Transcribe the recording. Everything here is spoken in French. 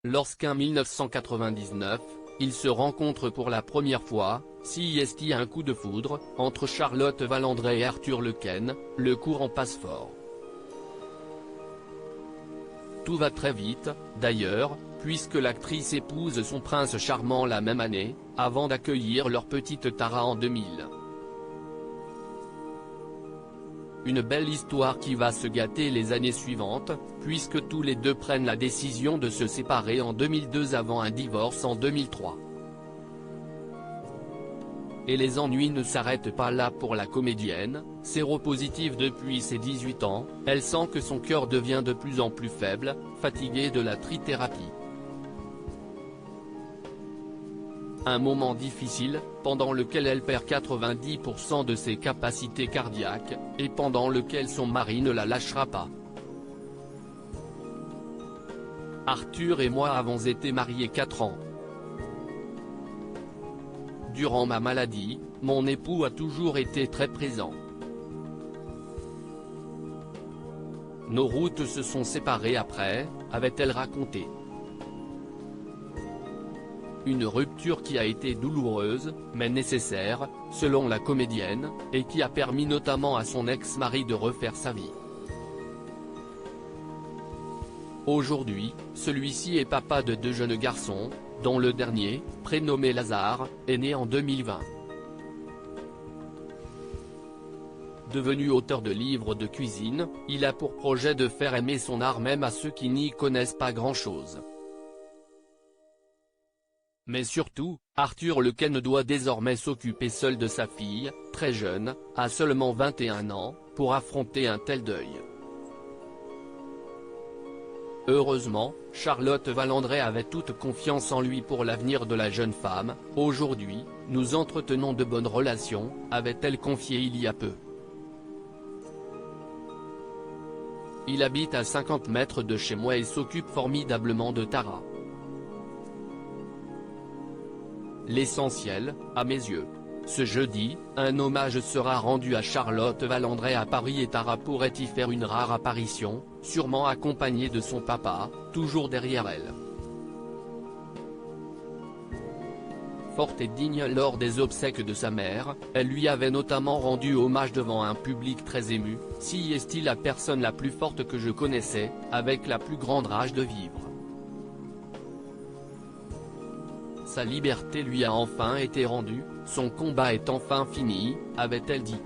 Lorsqu'en 1999, ils se rencontrent pour la première fois, si est un coup de foudre, entre Charlotte Valandré et Arthur Lequesne, le courant passe fort. Tout va très vite, d'ailleurs, puisque l'actrice épouse son prince charmant la même année, avant d'accueillir leur petite Tara en 2000. Une belle histoire qui va se gâter les années suivantes, puisque tous les deux prennent la décision de se séparer en 2002 avant un divorce en 2003. Et les ennuis ne s'arrêtent pas là pour la comédienne, séropositive depuis ses 18 ans, elle sent que son cœur devient de plus en plus faible, fatiguée de la trithérapie. Un moment difficile, pendant lequel elle perd 90% de ses capacités cardiaques, et pendant lequel son mari ne la lâchera pas. Arthur et moi avons été mariés 4 ans. Durant ma maladie, mon époux a toujours été très présent. Nos routes se sont séparées après, avait-elle raconté. Une rupture qui a été douloureuse, mais nécessaire, selon la comédienne, et qui a permis notamment à son ex-mari de refaire sa vie. Aujourd'hui, celui-ci est papa de 2 jeunes garçons, dont le dernier, prénommé Lazare, est né en 2020. Devenu auteur de livres de cuisine, il a pour projet de faire aimer son art même à ceux qui n'y connaissent pas grand-chose. Mais surtout, Arthur Lequesne doit désormais s'occuper seul de sa fille, très jeune, à seulement 21 ans, pour affronter un tel deuil. Heureusement, Charlotte Valandré avait toute confiance en lui pour l'avenir de la jeune femme. Aujourd'hui, nous entretenons de bonnes relations, avait-elle confié il y a peu. Il habite à 50 mètres de chez moi et s'occupe formidablement de Tara. L'essentiel, à mes yeux. Ce jeudi, un hommage sera rendu à Charlotte Valandré à Paris et Tara pourrait y faire une rare apparition, sûrement accompagnée de son papa, toujours derrière elle. Forte et digne lors des obsèques de sa mère, elle lui avait notamment rendu hommage devant un public très ému, si est la personne la plus forte que je connaissais, avec la plus grande rage de vivre. Sa liberté lui a enfin été rendue, son combat est enfin fini, avait-elle dit.